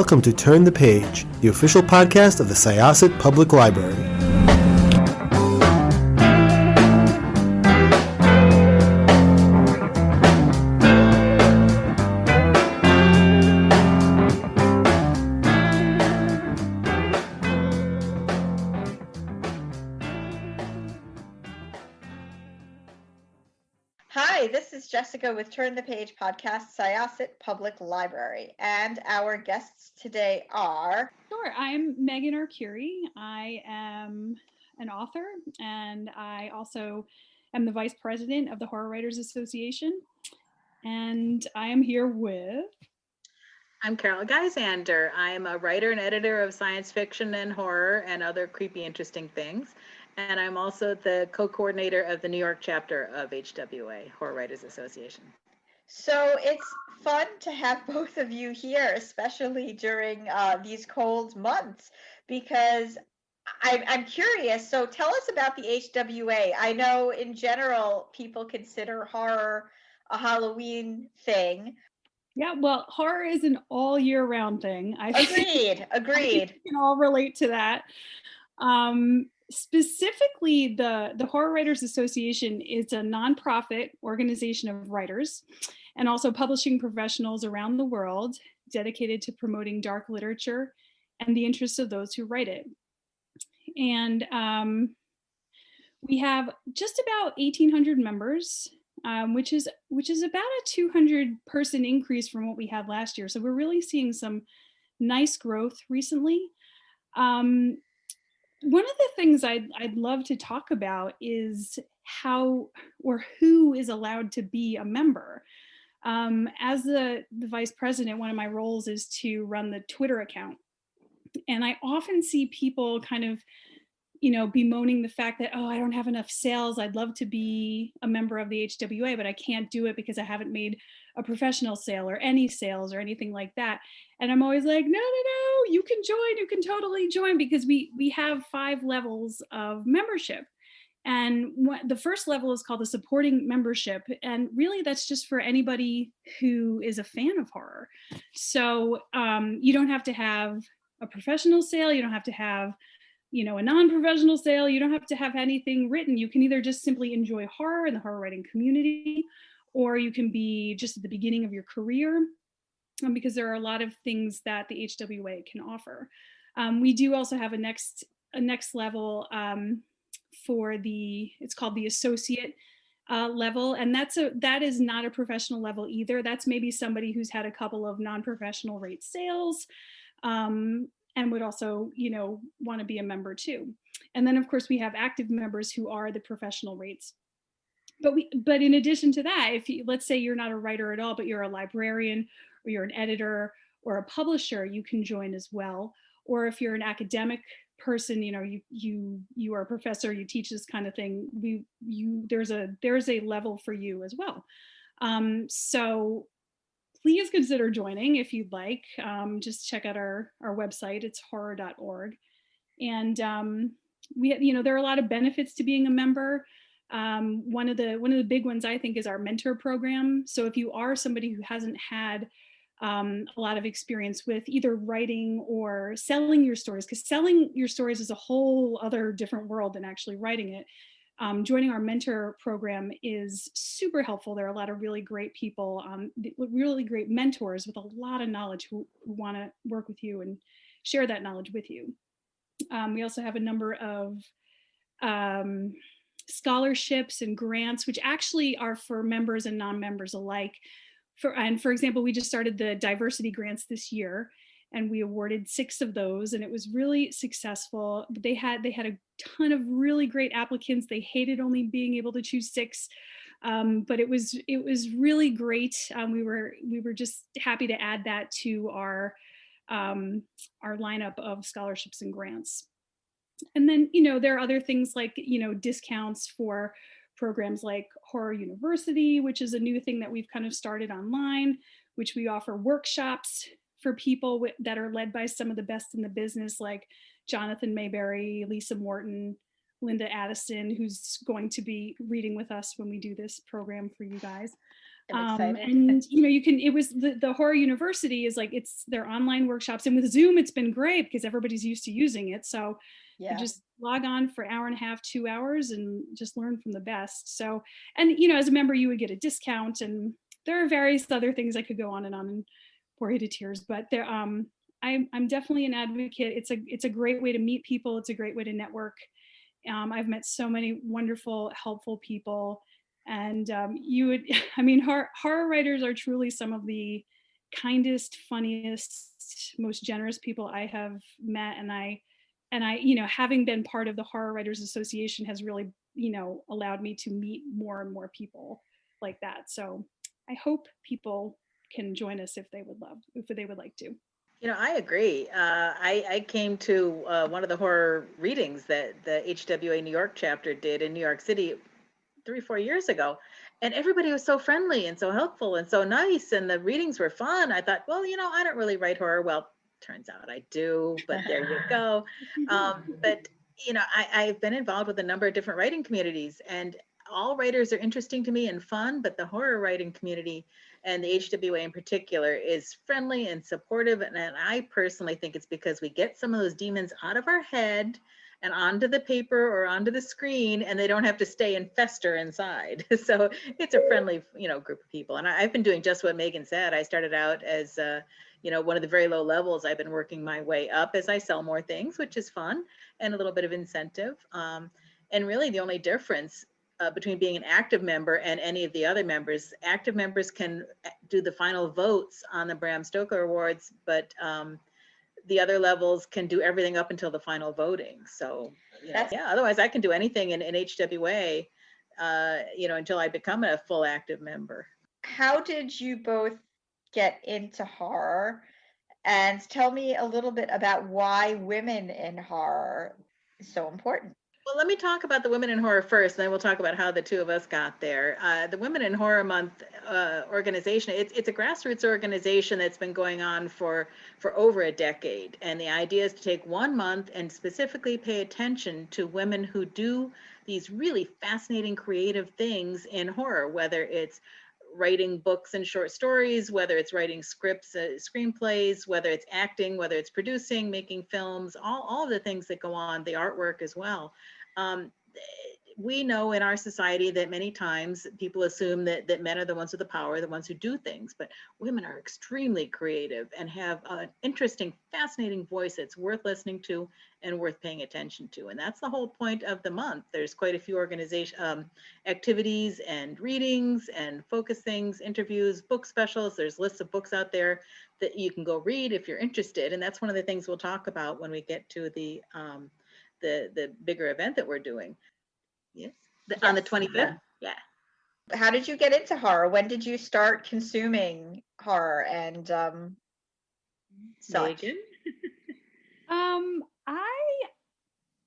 welcome to Turn the Page, the official podcast of the Syosset Public Library. Hi, this is Jessica with Turn the Page podcast, Syosset Public Library, and our guests today are... Sure, I'm Meghan Arcuri. I am an author, and I also am the vice president of the Horror Writers Association, and I am here with... I'm Carol Gyzander. I am a writer and editor of science fiction and horror and other creepy, interesting things. And I'm also the co-coordinator of the New York chapter of HWA, Horror Writers Association. So it's fun to have both of you here, especially during these cold months, because I'm curious. So tell us about the HWA. I know in general, people consider horror a Halloween thing. Yeah, well, horror is an all year round thing. Agreed. I think we can all relate to that. Specifically, the Horror Writers Association is a nonprofit organization of writers and also publishing professionals around the world dedicated to promoting dark literature and the interests of those who write it. And we have just about 1,800 members, which is about a 200-person increase from what we had last year. So we're really seeing some nice growth recently. One of the things I'd love to talk about is how or who is allowed to be a member. As the vice president, one of my roles is to run the Twitter account. And I often see people kind of, bemoaning the fact that, I don't have enough sales. I'd love to be a member of the HWA, but I can't do it because I haven't made a professional sale or any sales or anything like that. And I'm always like, no, you can join, you can totally join, because we have 5 levels of membership. And the first level is called the supporting membership. And really that's just for anybody who is a fan of horror. So you don't have to have a professional sale. You don't have to have a non-professional sale. You don't have to have anything written. You can either just simply enjoy horror and the horror writing community, or you can be just at the beginning of your career, because there are a lot of things that the HWA can offer. We do also have a next level for it's called the associate level, and that is not a professional level either. That's maybe somebody who's had a couple of non-professional rate sales, and would also, want to be a member too. And then of course we have active members who are the professional rates. But in addition to that, let's say you're not a writer at all, but you're a librarian or you're an editor or a publisher, you can join as well. Or if you're an academic person, you are a professor, you teach this kind of thing, there's a level for you as well. So please consider joining if you'd like. Just check out our website. It's horror.org. And there are a lot of benefits to being a member. One of the big ones, I think, is our mentor program. So if you are somebody who hasn't had a lot of experience with either writing or selling your stories, because selling your stories is a whole other different world than actually writing it. Joining our mentor program is super helpful. There are a lot of really great people, really great mentors with a lot of knowledge who want to work with you and share that knowledge with you. We also have a number of scholarships and grants, which actually are for members and non-members alike. For example, we just started the diversity grants this year, and we awarded 6 of those, and it was really successful. They had a ton of really great applicants. They hated only being able to choose 6, but it was really great. We were just happy to add that to our lineup of scholarships and grants. And then there are other things like discounts for programs like Horror University, which is a new thing that we've kind of started online, which we offer workshops for people that are led by some of the best in the business, like Jonathan Mayberry, Lisa Morton, Linda Addison, who's going to be reading with us when we do this program for you guys. I'm excited. And you can, it was the Horror University is like, it's their online workshops, and with Zoom, it's been great because everybody's used to using it. So you just log on for an hour and a half, 2 hours, and just learn from the best. So, and as a member, you would get a discount, and there are various other things I could go on and bore you to tears, but there, I'm definitely an advocate. It's a great way to meet people. It's a great way to network. I've met so many wonderful, helpful people. And you would, I mean, horror writers are truly some of the kindest, funniest, most generous people I have met. And I, having been part of the Horror Writers Association has really, allowed me to meet more and more people like that. So I hope people can join us if they would like to. I agree. I came to one of the horror readings that the HWA New York chapter did in New York City 3-4 years ago, and everybody was so friendly and so helpful and so nice, and the readings were fun. I thought, well, I don't really write horror. Well, turns out I do, but there you go. But I've been involved with a number of different writing communities, and all writers are interesting to me and fun, but the horror writing community, and the HWA in particular, is friendly and supportive. And I personally think it's because we get some of those demons out of our head and onto the paper or onto the screen, and they don't have to stay and fester inside. So it's a friendly, group of people. And I've been doing just what Meghan said. I started out as, one of the very low levels. I've been working my way up as I sell more things, which is fun and a little bit of incentive. And really the only difference between being an active member and any of the other members, active members can do the final votes on the Bram Stoker Awards, but the other levels can do everything up until the final voting. So otherwise I can do anything in HWA, until I become a full active member. How did you both get into horror? And tell me a little bit about why women in horror is so important. Well, let me talk about the Women in Horror first, and then we'll talk about how the two of us got there. The Women in Horror Month organization, it's a grassroots organization that's been going on for over a decade. And the idea is to take 1 month and specifically pay attention to women who do these really fascinating creative things in horror, whether it's writing books and short stories, whether it's writing scripts, screenplays, whether it's acting, whether it's producing, making films, all of the things that go on, the artwork as well. We know in our society that many times people assume that men are the ones with the power, the ones who do things, but women are extremely creative and have an interesting, fascinating voice that's worth listening to and worth paying attention to. And that's the whole point of the month. There's quite a few activities and readings and focus things, interviews, book specials. There's lists of books out there that you can go read if you're interested. And that's one of the things we'll talk about when we get to the bigger event that we're doing. Yes. On the 25th. Yeah. How did you get into horror? When did you start consuming horror and such? Meghan?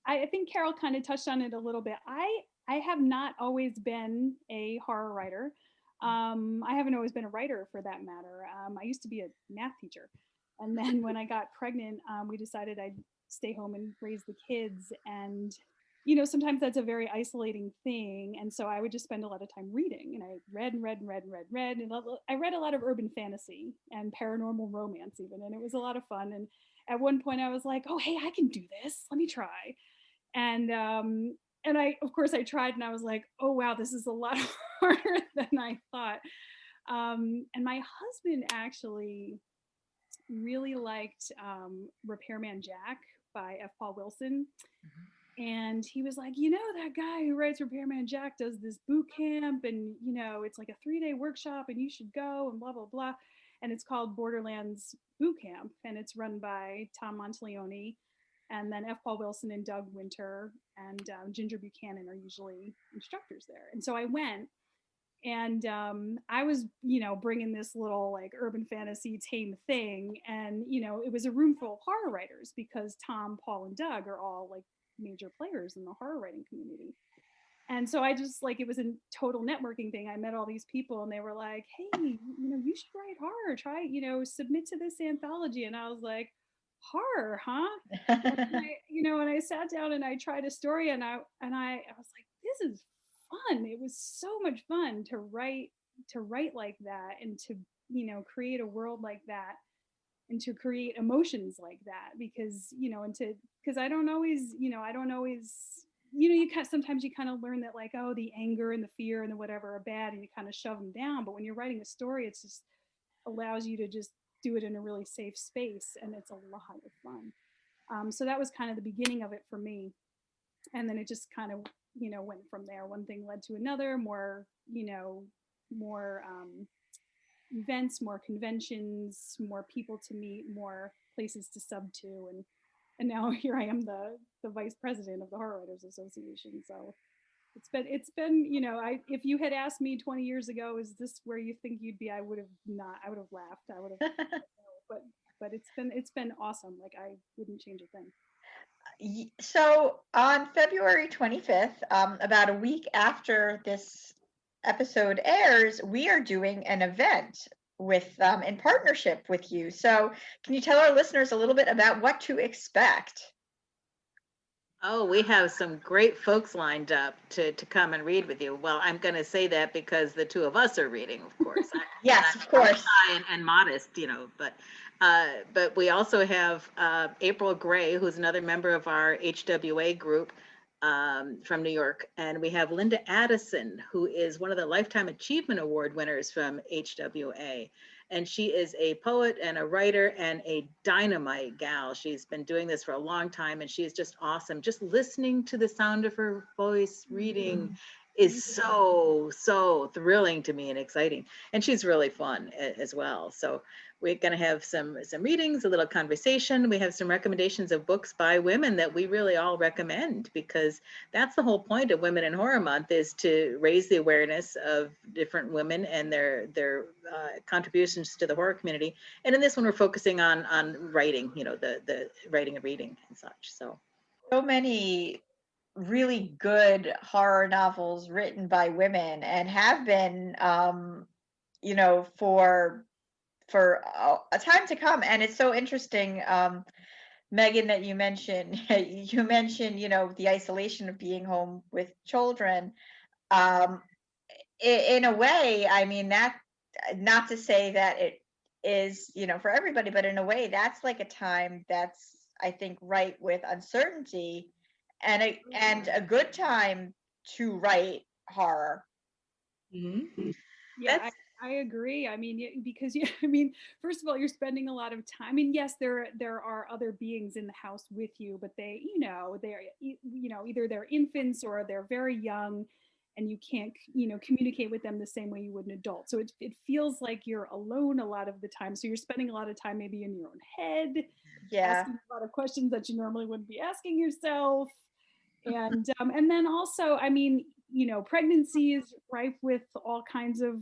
I think Carol kind of touched on it a little bit. I have not always been a horror writer. I haven't always been a writer for that matter. I used to be a math teacher. And then when I got pregnant, we decided I'd stay home and raise the kids. And sometimes that's a very isolating thing. And so I would just spend a lot of time reading, and I read. And I read a lot of urban fantasy and paranormal romance even, and it was a lot of fun. And at one point I was like, oh, hey, I can do this. Let me try. And of course I tried, and I was like, oh, wow, this is a lot harder than I thought. And my husband actually really liked Repairman Jack by F. Paul Wilson. Mm-hmm. And he was like, that guy who writes Repairman Jack does this boot camp, and, it's like a 3-day workshop, and you should go, and blah, blah, blah. And it's called Borderlands Boot Camp, and it's run by Tom Monteleone. And then F. Paul Wilson and Doug Winter and Ginger Buchanan are usually instructors there. And so I went, and I was, bringing this little like urban fantasy tame thing. And, it was a room full of horror writers because Tom, Paul, and Doug are all like major players in the horror writing community. And so I just it was a total networking thing. I met all these people, and they were like, hey, you should write horror, try, submit to this anthology. And I was like, horror, huh? And I sat down and I tried a story, and I was like, this is fun. It was so much fun to write like that, and to create a world like that, and to create emotions like that, because I don't always sometimes you kind of learn that, like, oh, the anger and the fear and the whatever are bad, and you kind of shove them down. But when you're writing a story, it's just allows you to just do it in a really safe space, and it's a lot of fun. So that was kind of the beginning of it for me, and then it just kind of went from there. One thing led to another. More events, more conventions, more people to meet, more places to sub to, and now here I am, the vice president of the Horror Writers Association. So it's been if you had asked me 20 years ago, is this where you think you'd be, I would have laughed. I would have but it's been awesome. Like, I wouldn't change a thing. So on February 25th, about a week after this episode airs, we are doing an event with in partnership with you. So can you tell our listeners a little bit about what to expect? Oh, we have some great folks lined up to come and read with you. Well, I'm going to say that because the two of us are reading, of course. Yes, of course. Shy and modest, but we also have April Gray, who's another member of our HWA group from New York. And we have Linda Addison, who is one of the Lifetime Achievement Award winners from HWA. And she is a poet and a writer and a dynamite gal. She's been doing this for a long time, and she is just awesome. Just listening to the sound of her voice reading is so thrilling to me and exciting. And she's really fun as well. So we're going to have some readings, a little conversation. We have some recommendations of books by women that we really all recommend, because that's the whole point of Women in Horror Month, is to raise the awareness of different women and their contributions to the horror community. And in this one, we're focusing on writing, the writing and reading and such. So many really good horror novels written by women, and have been for a time to come. And it's so interesting, Meghan, that you mentioned the isolation of being home with children. In a way, I mean, that, not to say that it is for everybody, but in a way, that's like a time that's, I think, right with uncertainty, and a good time to write horror. mm-hmm. Yeah, I agree. I mean, because first of all, you're spending a lot of time. I mean, yes, there are other beings in the house with you, but they're either they're infants or they're very young, and you can't communicate with them the same way you would an adult. So it feels like you're alone a lot of the time. So you're spending a lot of time maybe in your own head, asking a lot of questions that you normally wouldn't be asking yourself. And then also, I mean, pregnancy is rife with all kinds of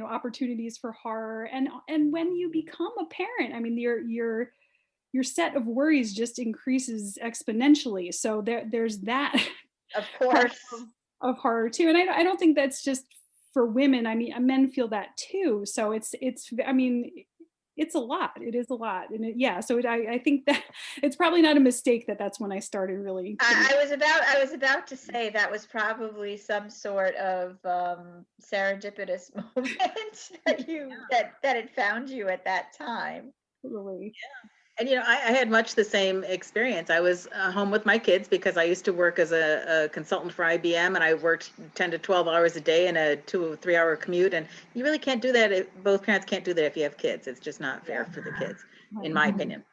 opportunities for horror, and when you become a parent, I mean, your set of worries just increases exponentially. So there's that, of course, of horror too. And I don't think that's just for women. I mean, men feel that too. So it's I mean, it's a lot. It is a lot. And so I think that it's probably not a mistake that that's when I started really. I was about to say that was probably some sort of serendipitous moment that it found you at that time. Really. Yeah. And, I had much the same experience. I was home with my kids because I used to work as a consultant for IBM, and I worked 10 to 12 hours a day in a 2 or 3 hour commute. And you really can't do that. Both parents can't do that if you have kids. It's just not fair for the kids, in my opinion.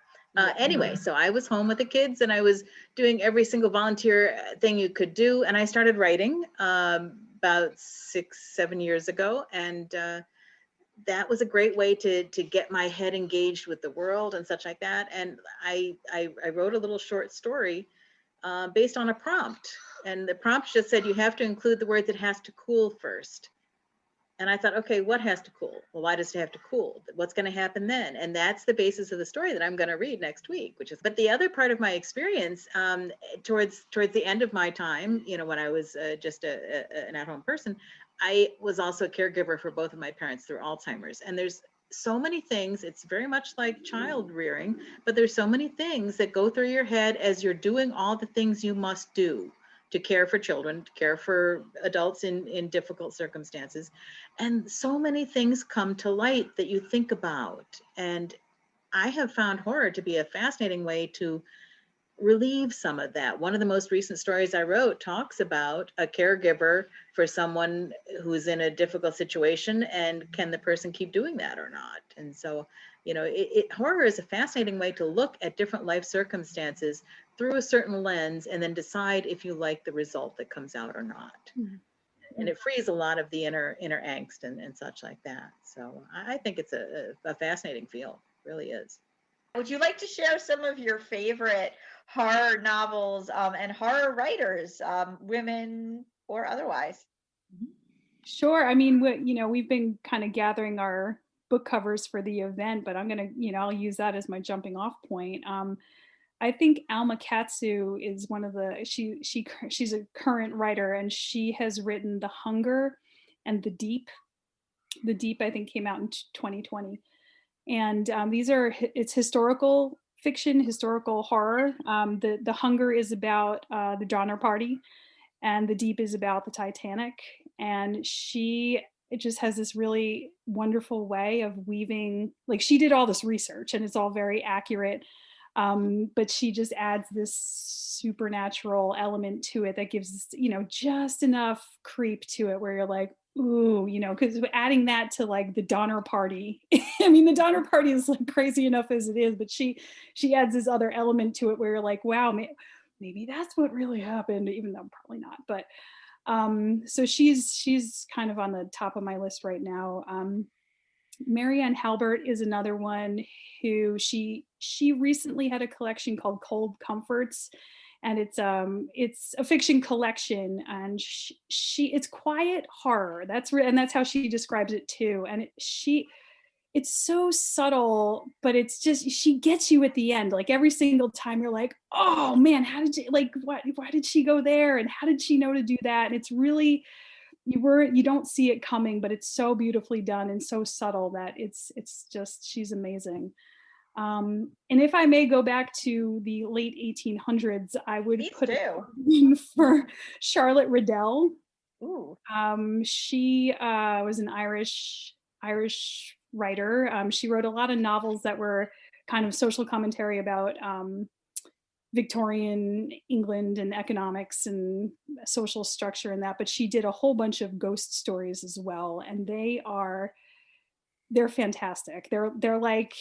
Anyway, so I was home with the kids, and I was doing every single volunteer thing you could do. And I started writing about 6-7 years ago. And that was a great way to get my head engaged with the world and such like that. And I wrote a little short story based on a prompt. And the prompt just said, you have to include the word that has to cool first. And I thought, okay, what has to cool? Well, why does it have to cool? What's going to happen then? And that's the basis of the story that I'm going to read next week, but the other part of my experience towards the end of my time, when I was just an at-home person, I was also a caregiver for both of my parents through Alzheimer's. And there's so many things. It's very much like child rearing, but there's so many things that go through your head as you're doing all the things you must do to care for children, to care for adults in difficult circumstances. And so many things come to light that you think about. And I have found horror to be a fascinating way to relieve some of that. One of the most recent stories I wrote talks about a caregiver for someone who's in a difficult situation, and can the person keep doing that or not? And so, horror is a fascinating way to look at different life circumstances through a certain lens and then decide if you like the result that comes out or not. Mhm. And it frees a lot of the inner angst and such like that. So I think it's a fascinating field, it really is. Would you like to share some of your favorite horror novels and horror writers, women or otherwise? Sure. I mean, we've been kind of gathering our book covers for the event, but I'm gonna, I'll use that as my jumping off point. I think Alma Katsu is one of the she's a current writer, and she has written The Hunger and The Deep. The Deep, I think, came out in 2020, and it's historical fiction, historical horror. The Hunger is about the Donner Party, and The Deep is about the Titanic. And it just has this really wonderful way of weaving, like, she did all this research and it's all very accurate, but she just adds this supernatural element to it that gives, just enough creep to it where you're like, ooh, because adding that to like the Donner Party, I mean, the Donner Party is like crazy enough as it is, but she adds this other element to it where you're like, wow, maybe that's what really happened, even though probably not. But so she's kind of on the top of my list right now. Marianne Halbert is another one who she recently had a collection called Cold Comforts, and it's a fiction collection, and it's quiet horror. And that's how she describes it too. And it's so subtle, but it's just, she gets you at the end. Like every single time you're like, oh man, how did you, like, why did she go there? And how did she know to do that? And it's really, you don't see it coming, but it's so beautifully done and so subtle that it's just, she's amazing. And if I may go back to the late 1800s, I would Please put do. it in for Charlotte Riddell. Ooh. She was an Irish writer. She wrote a lot of novels that were kind of social commentary about Victorian England and economics and social structure and that, but she did a whole bunch of ghost stories as well, and they're fantastic. They're like,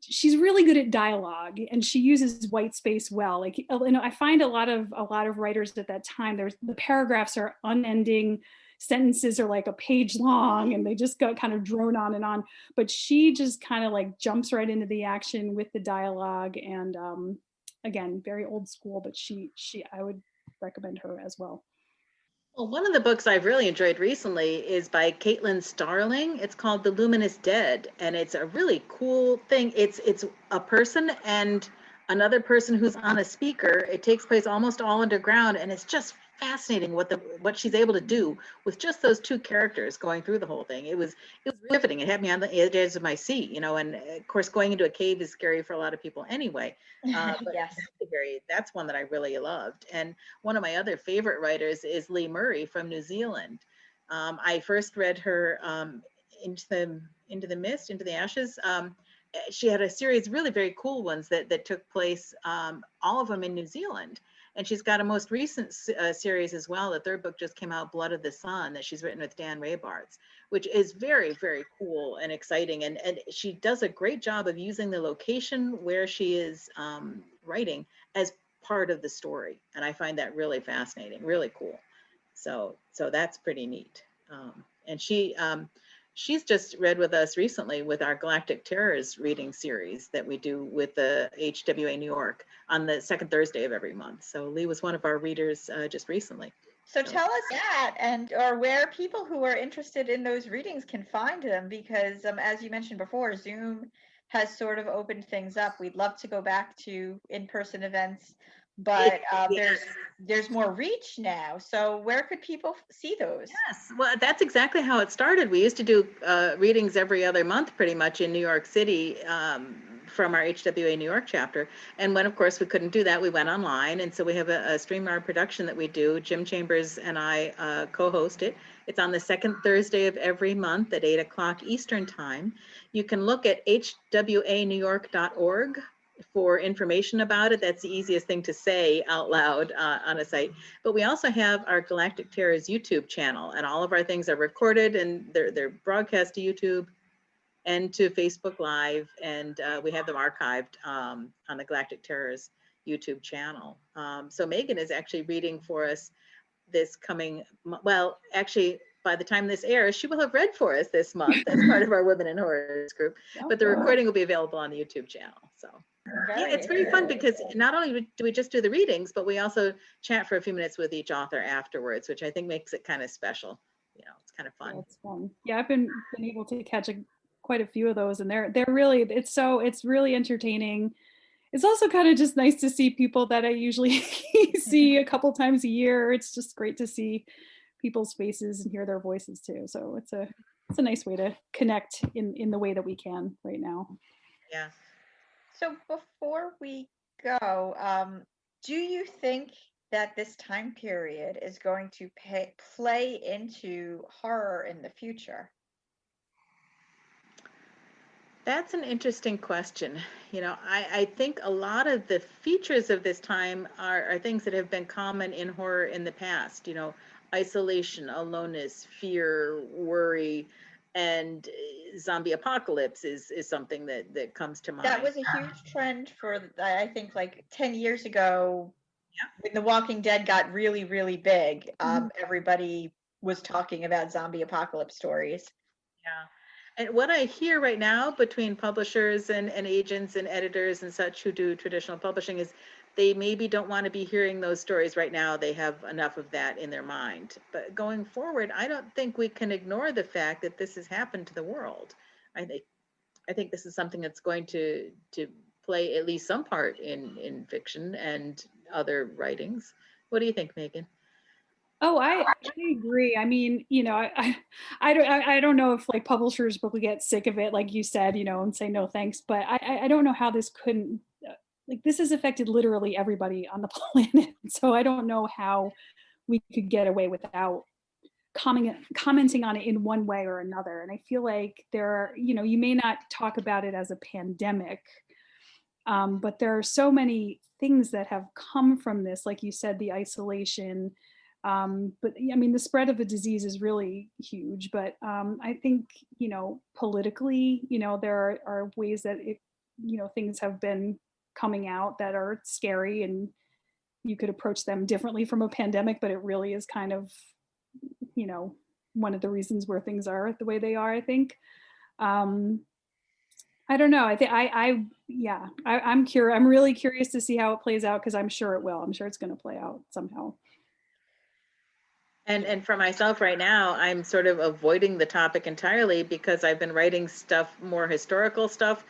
she's really good at dialogue, and she uses white space well. Like, I find a lot of writers at that time, the paragraphs are unending, sentences are like a page long, and they just go kind of drone on and on, but she just kind of like jumps right into the action with the dialogue. And again, very old school, but I would recommend her as well. Well, one of the books I've really enjoyed recently is by Caitlin Starling. It's called The Luminous Dead, and it's a really cool thing. It's a person and another person who's on a speaker. It takes place almost all underground, and it's just fascinating what she's able to do with just those two characters going through the whole thing. It was riveting. It had me on the edge of my seat, and of course going into a cave is scary for a lot of people anyway. But Yes. that's one that I really loved. And one of my other favorite writers is Lee Murray from New Zealand. I first read her Into the Mist, Into the Ashes. She had a series of really very cool ones that took place, all of them in New Zealand. And she's got a most recent series as well. The third book just came out, Blood of the Sun, that she's written with Dan Raybarts, which is very, very cool and exciting. And she does a great job of using the location where she is writing as part of the story. And I find that really fascinating, really cool. So that's pretty neat. And she's just read with us recently with our Galactic Terrors reading series that we do with the HWA New York on the second Thursday of every month. So Lee was one of our readers just recently. So tell us that, or where people who are interested in those readings can find them, because as you mentioned before, Zoom has sort of opened things up. We'd love to go back to in-person events but Yes. there's more reach now. So where could people see those? Yes, well, that's exactly how it started. We used to do readings every other month, pretty much in New York City, from our HWA New York chapter. And when, of course, we couldn't do that, we went online. And so we have a StreamYard production that we do. Jim Chambers and I co-host it. It's on the second Thursday of every month at 8 o'clock Eastern Time. You can look at hwanewyork.org for information about it. That's the easiest thing to say out loud on a site. But we also have our Galactic Terrors YouTube channel, and all of our things are recorded and they're broadcast to YouTube and to Facebook Live, and we have them archived on the Galactic Terrors YouTube channel. So Meghan is actually reading for us this coming, well, actually, by the time this airs, she will have read for us this month as part of our Women in Horror group, but the recording will be available on the YouTube channel. So yeah, it's very fun because not only do we just do the readings, but we also chat for a few minutes with each author afterwards, which I think makes it kind of special. You know, it's kind of fun. Yeah, it's fun. Yeah, I've been able to catch quite a few of those, and they're really, it's really entertaining. It's also kind of just nice to see people that I usually see a couple times a year. It's just great to see people's faces and hear their voices too. So it's a nice way to connect in the way that we can right now. Yeah. So before we go, do you think that this time period is going to play into horror in the future? That's an interesting question. You know, I think a lot of the features of this time are things that have been common in horror in the past. You know, isolation, aloneness, fear, worry, and zombie apocalypse is something that comes to mind. That was a huge trend for, I think, like 10 years ago. Yeah. When The Walking Dead got really, really big, everybody was talking about zombie apocalypse stories. Yeah. And what I hear right now between publishers and agents and editors and such who do traditional publishing is they maybe don't want to be hearing those stories right now. They have enough of that in their mind. But going forward, I don't think we can ignore the fact that this has happened to the world. I think this is something that's going to play at least some part in fiction and other writings. What do you think, Meghan? Oh, I agree. I mean, you know, I don't know if like publishers will get sick of it, like you said, you know, and say no thanks. But I don't know how this couldn't, like, this has affected literally everybody on the planet. So I don't know how we could get away without commenting on it in one way or another. And I feel like there are, you know, you may not talk about it as a pandemic, but there are so many things that have come from this, like you said, the isolation. But I mean, the spread of the disease is really huge. But I think, you know, politically, you know, there are ways that you know, things have been coming out that are scary, and you could approach them differently from a pandemic. But it really is kind of, you know, one of the reasons where things are the way they are, I think. I don't know. I think I'm curious. I'm really curious to see how it plays out, because I'm sure it will. I'm sure it's going to play out somehow. And for myself right now, I'm sort of avoiding the topic entirely because I've been writing stuff, more historical stuff.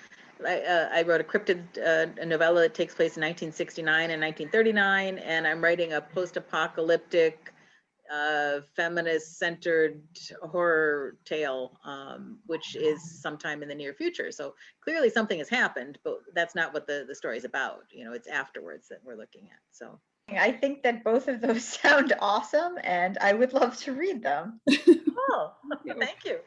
I wrote a cryptid novella that takes place in 1969 and 1939, and I'm writing a post-apocalyptic, feminist-centered horror tale, which is sometime in the near future. So clearly something has happened, but that's not what the story's about. You know, it's afterwards that we're looking at. So I think that both of those sound awesome, and I would love to read them. Oh, thank you.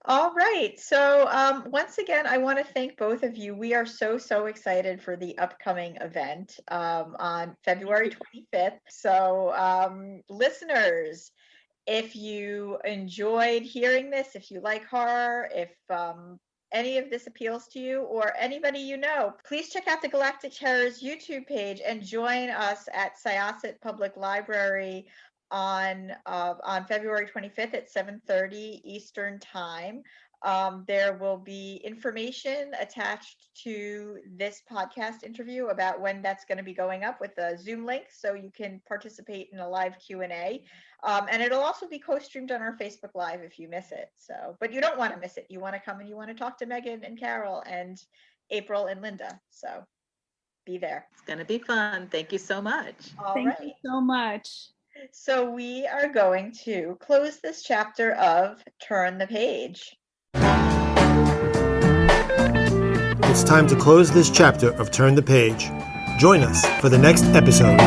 All right. So once again, I want to thank both of you. We are so excited for the upcoming event on February 25th. So listeners, if you enjoyed hearing this, if you like horror, if any of this appeals to you or anybody you know, please check out the Galactic Terrors YouTube page and join us at Syosset Public Library on February 25th at 7:30 Eastern Time. There will be information attached to this podcast interview about when that's going to be going up with a Zoom link, so you can participate in a live Q&A. And it'll also be co-streamed on our Facebook Live if you miss it. So, but you don't want to miss it. You want to come and you want to talk to Meghan and Carol and April and Linda. So be there. It's going to be fun. Thank you so much. All Thank right. you so much. So we are going to close this chapter of Turn the Page. It's time to close this chapter of Turn the Page. Join us for the next episode.